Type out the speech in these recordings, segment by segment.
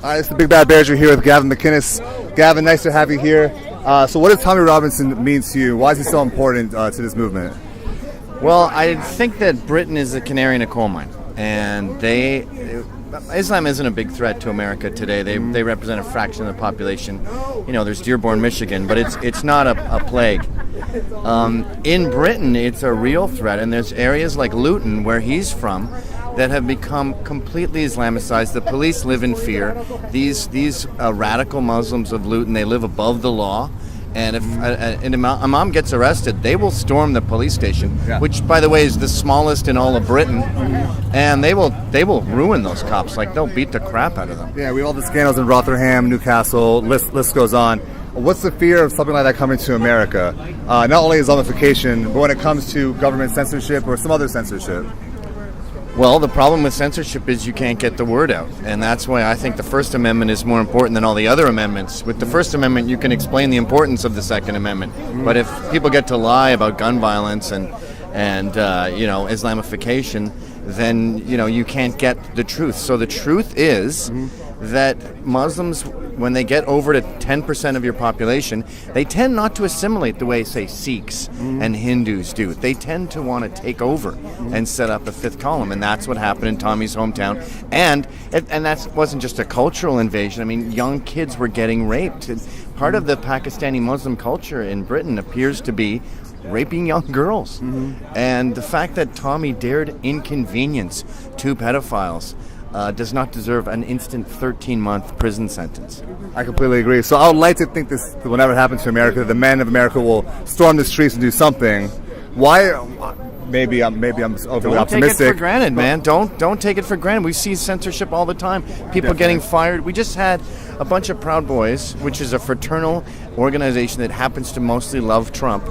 It's the Big Bad Bears. You're here with Gavin McInnes. Gavin, nice to have you here. So what does Tommy Robinson mean to you? Why is he so important to this movement? Well, I think that Britain is a canary in a coal mine, and Islam isn't a big threat to America today. They represent a fraction of the population. You know, there's Dearborn, Michigan, but it's not a plague. In Britain, it's a real threat, and there's areas like Luton, where he's from, that have become completely Islamicized. The police live in fear. These radical Muslims of Luton, they live above the law. And if an imam gets arrested, they will storm the police station, which, by the way, is the smallest in all of Britain. And they will ruin those cops. Like, they'll beat the crap out of them. Yeah, we have all the scandals in Rotherham, Newcastle, list goes on. What's the fear of something like that coming to America? Not only Islamification, but when it comes to government censorship or some other censorship. Well, the problem with censorship is you can't get the word out, and that's why I think the First Amendment is more important than all the other amendments. With the First Amendment, you can explain the importance of the Second Amendment, but if people get to lie about gun violence and Islamification, then you can't get the truth. So the truth is that Muslims, when they get over to 10% of your population, they tend not to assimilate the way, say, Sikhs and Hindus do. They tend to want to take over and set up a fifth column, and that's what happened in Tommy's hometown. And that wasn't just a cultural invasion. I mean, young kids were getting raped. Part of the Pakistani Muslim culture in Britain appears to be raping young girls. And the fact that Tommy dared inconvenience two pedophiles does not deserve an instant 13-month prison sentence. I completely agree. So I would like to think this will never happen to America. The men of America will storm the streets and do something. Why? Maybe I'm overly optimistic. Don't take it for granted, man. Don't take it for granted. We see censorship all the time. People getting fired. We just had a bunch of Proud Boys, which is a fraternal organization that happens to mostly love Trump.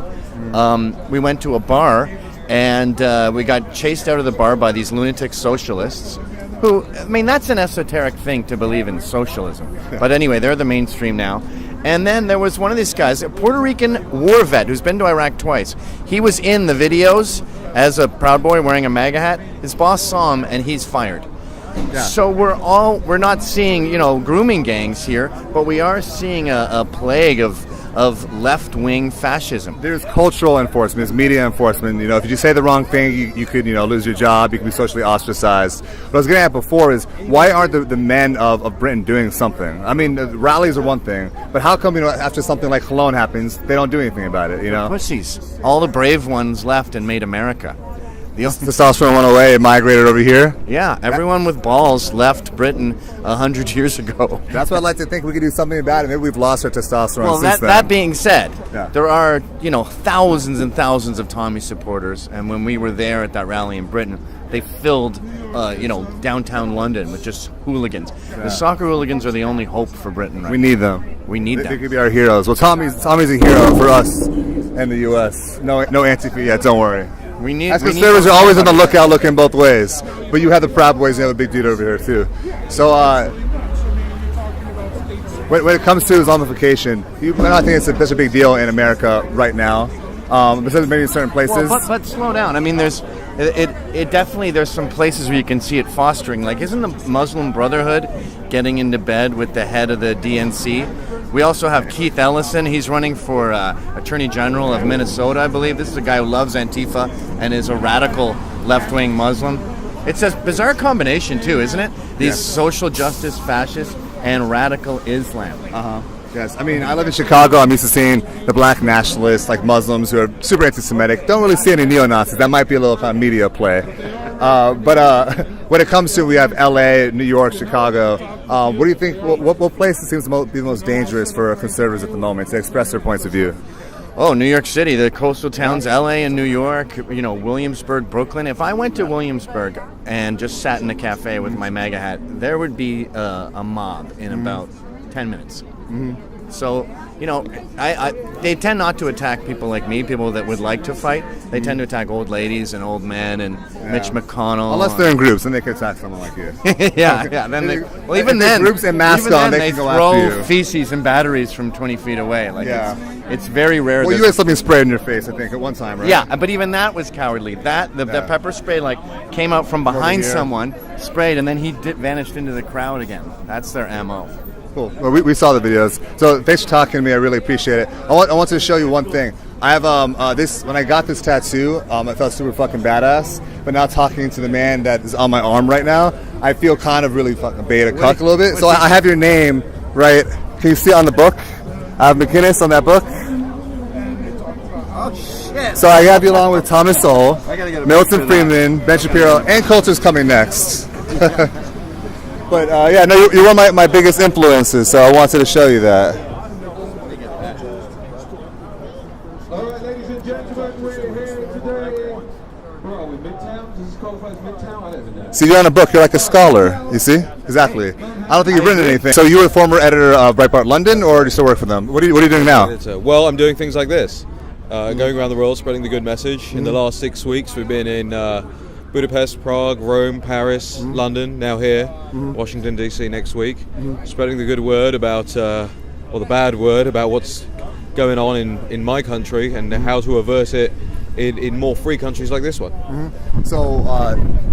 We went to a bar, and we got chased out of the bar by these lunatic socialists. Who, I mean, that's an esoteric thing to believe in socialism. But anyway, they're the mainstream now. And then there was one of these guys, a Puerto Rican war vet who's been to Iraq twice. He was in the videos as a Proud Boy wearing a MAGA hat. His boss saw him, and he's fired. Yeah. So we're not seeing, grooming gangs here, but we are seeing a plague of left-wing fascism. There's cultural enforcement, there's media enforcement. If you say the wrong thing, you could, lose your job, you could be socially ostracized. What I was getting at before is, why aren't the men of Britain doing something? I mean, rallies are one thing, but how come, after something like Cologne happens, they don't do anything about it, Pussies. All the brave ones left and made America. The testosterone went away, it migrated over here? Yeah, everyone with balls left Britain 100 years ago. That's what I'd like to think we could do something about it. Maybe we've lost our testosterone since then. That being said, there are, thousands and thousands of Tommy supporters, and when we were there at that rally in Britain, they filled, downtown London with just hooligans. Yeah. The soccer hooligans are the only hope for Britain right We need them. We need them. They could be our heroes. Well, Tommy's a hero for us and the U.S. No Antifa yet, don't worry. As conservatives are always on the lookout looking both ways. But you have the Proud Boys, you have a big dude over here too. So when it comes to Islamification, I don't think it's such a big deal in America right now. Besides maybe in certain places. Well, but slow down. I mean, there's some places where you can see it fostering. Like, isn't the Muslim Brotherhood getting into bed with the head of the DNC? We also have Keith Ellison. He's running for Attorney General of Minnesota, I believe. This is a guy who loves Antifa and is a radical left-wing Muslim. It's a bizarre combination, too, isn't it? These social justice fascists and radical Islam. Yes, I mean, I live in Chicago. I'm used to seeing the black nationalists, like Muslims, who are super anti-Semitic. Don't really see any neo-Nazis. That might be a little kind of media play. But when it comes to, we have L.A., New York, Chicago. What do you think? What place seems to be the most dangerous for conservatives at the moment to express their points of view? Oh, New York City, the coastal towns, L.A. and New York, Williamsburg, Brooklyn. If I went to Williamsburg and just sat in a cafe with my MAGA hat, there would be a mob in about 10 minutes. So, you know, they tend not to attack people like me, people that would like to fight. They tend to attack old ladies and old men and Mitch McConnell. Unless they're in groups, then they can attack someone like you. yeah. Then even then, groups and masks on, they can go after throw you. feces and batteries from 20 feet away. Like it's very rare. Well, you had something sprayed in your face, I think, at one time, right? Yeah, but even that was cowardly. The pepper spray came out from behind someone, sprayed, and then he vanished into the crowd again. That's their MO. Cool. Well, we saw the videos. So thanks for talking to me. I really appreciate it. I wanted to show you one thing. I have this. When I got this tattoo, I felt super fucking badass. But now talking to the man that is on my arm right now, I feel kind of really fucking beta cuck a little bit. So I have your name right. Can you see it on the book? I have McInnes on that book. Oh shit! So I have you along with Thomas Sowell, Milton Friedman, Ben Shapiro, and Coulter's coming next. But you're one of my biggest influences, so I wanted to show you that. All right, ladies and gentlemen, we're here today. Where are we? Midtown? Does this qualify as Midtown? I don't even know. See, you're on a book. You're like a scholar. You see? Exactly. I don't think you've written anything. So you were the former editor of Breitbart London, or do you still work for them? What are you doing now? Well, I'm doing things like this. Going around the world, spreading the good message. In the last 6 weeks, we've been in Budapest, Prague, Rome, Paris, London, now here, Washington, D.C. next week. Spreading the good word about, or the bad word about what's going on in my country and how to avert it in more free countries like this one. So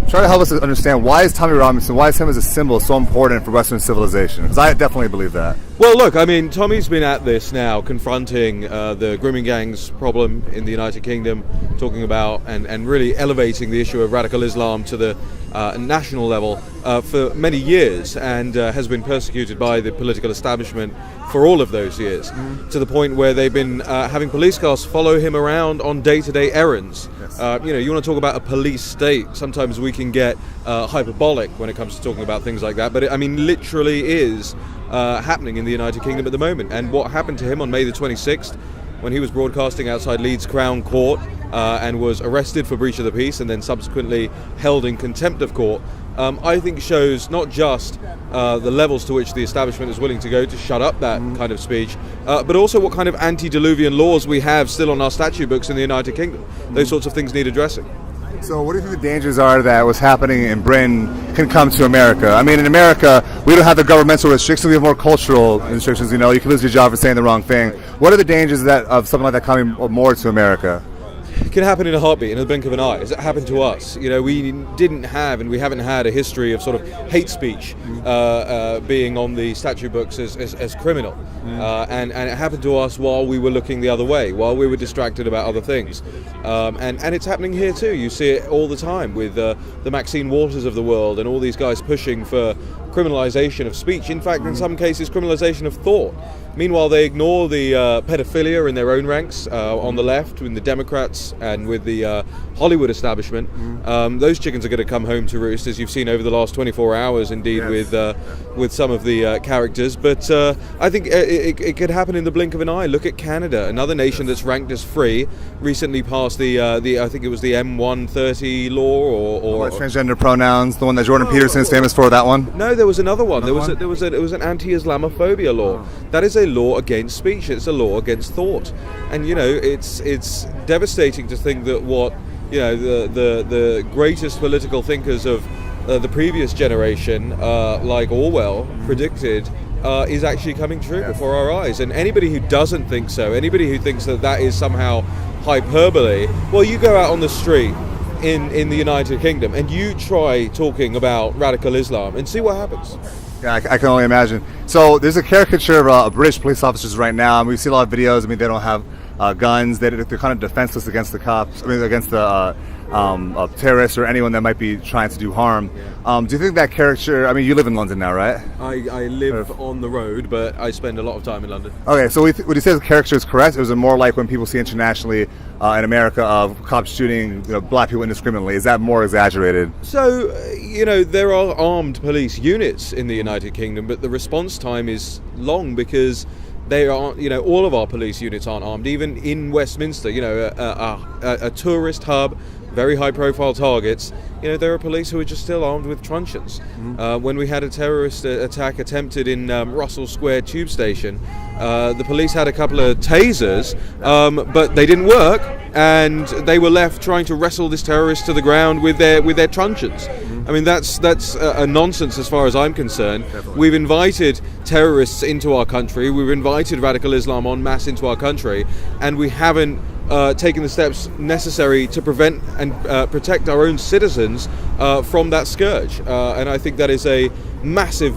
try to help us understand, why is Tommy Robinson, why is him as a symbol so important for Western civilization? Because I definitely believe that. Well, look, I mean, Tommy's been at this now, confronting the grooming gangs problem in the United Kingdom, talking about and really elevating the issue of radical Islam to the national level for many years, and has been persecuted by the political establishment for all of those years, to the point where they've been having police cars follow him around on day-to-day errands. Yes. You want to talk about a police state, sometimes we can get hyperbolic when it comes to talking about things like that, but it literally is happening in the United Kingdom at the moment. And what happened to him on May the 26th, when he was broadcasting outside Leeds Crown Court and was arrested for breach of the peace and then subsequently held in contempt of court, I think shows not just the levels to which the establishment is willing to go to shut up that kind of speech, but also what kind of antediluvian laws we have still on our statute books in the United Kingdom. Those sorts of things need addressing. So what do you think the dangers are that what's happening in Britain can come to America? I mean, in America, we don't have the governmental restrictions, we have more cultural restrictions. You can lose your job for saying the wrong thing. What are the dangers of something like that coming more to America? It can happen in a heartbeat, in the blink of an eye. As it happened to us. We didn't have, and we haven't had, a history of sort of hate speech being on the statute books as criminal. And it happened to us while we were looking the other way, while we were distracted about other things. And it's happening here too. You see it all the time with the Maxine Waters of the world and all these guys pushing for criminalization of speech. In fact, in some cases, criminalization of thought. Meanwhile, they ignore the pedophilia in their own ranks on the left, with the Democrats and with the Hollywood establishment. Those chickens are going to come home to roost, as you've seen over the last 24 hours, indeed, yes, with some of the characters. But I think it could happen in the blink of an eye. Look at Canada, another nation that's ranked as free, recently passed the I think it was the M130 law, or transgender pronouns, the one that Jordan Peterson is famous for, that one? No, there was another one. There was an anti-Islamophobia law. That is a law against speech. It's a law against thought, and it's devastating to think that what the greatest political thinkers of the previous generation, like Orwell, predicted is actually coming true before our eyes. And anybody who doesn't think so, anybody who thinks that is somehow hyperbole, well, you go out on the street in the United Kingdom and you try talking about radical Islam and see what happens. Yeah, I can only imagine. So there's a caricature of British police officers right now, and we see a lot of videos. I mean, they don't have guns. They're kind of defenseless against the cops. I mean, against the terrorists or anyone that might be trying to do harm. Do you think that caricature? I mean, you live in London now, right? I live on the road, but I spend a lot of time in London. Okay, so would you say the caricature is correct, or is it more like when people see internationally in America of cops shooting black people indiscriminately? Is that more exaggerated? So, there are armed police units in the United Kingdom, but the response time is long because they aren't, all of our police units aren't armed. Even in Westminster, a tourist hub, very high-profile targets, you know, there are police who are just still armed with truncheons. When we had a terrorist attack attempted in Russell Square tube station, the police had a couple of tasers, but they didn't work, and they were left trying to wrestle this terrorist to the ground with their truncheons. I mean, that's a nonsense as far as I'm concerned. Definitely. We've invited terrorists into our country. We've invited radical Islam en masse into our country, and we haven't taken the steps necessary to prevent and protect our own citizens from that scourge. And I think that is a massive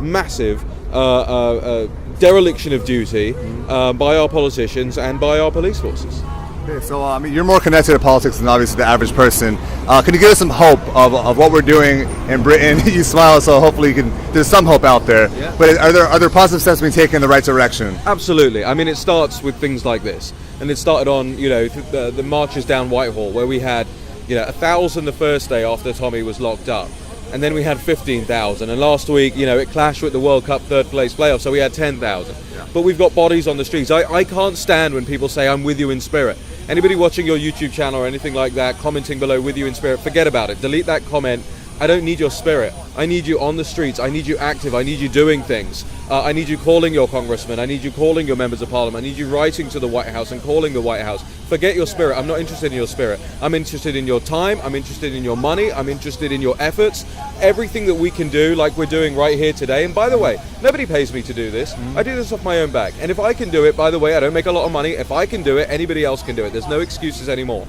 dereliction of duty by our politicians and by our police forces. Okay, so I mean, you're more connected to politics than obviously the average person. Can you give us some hope of what we're doing in Britain? You smile, so hopefully there's some hope out there. Yeah. But are there positive steps being taken in the right direction? Absolutely. I mean, it starts with things like this, and it started on the marches down Whitehall, where we had 1,000 the first day after Tommy was locked up, and then we had 15,000, and last week it clashed with the World Cup third place playoff, so we had 10,000. Yeah. But we've got bodies on the streets. I can't stand when people say I'm with you in spirit. Anybody watching your YouTube channel or anything like that, commenting below with you in spirit, forget about it. Delete that comment. I don't need your spirit. I need you on the streets. I need you active. I need you doing things. I need you calling your congressmen. I need you calling your members of parliament. I need you writing to the White House and calling the White House. Forget your spirit. I'm not interested in your spirit. I'm interested in your time. I'm interested in your money. I'm interested in your efforts. Everything that we can do, like we're doing right here today. And by the way, nobody pays me to do this. I do this off my own back. And if I can do it, by the way, I don't make a lot of money. If I can do it, anybody else can do it. There's no excuses anymore.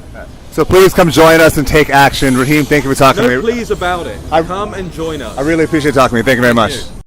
So please come join us and take action. Raheem, thank you for talking to me. No please about it. Come and join us. I really appreciate talking to me. Thank you very much. you.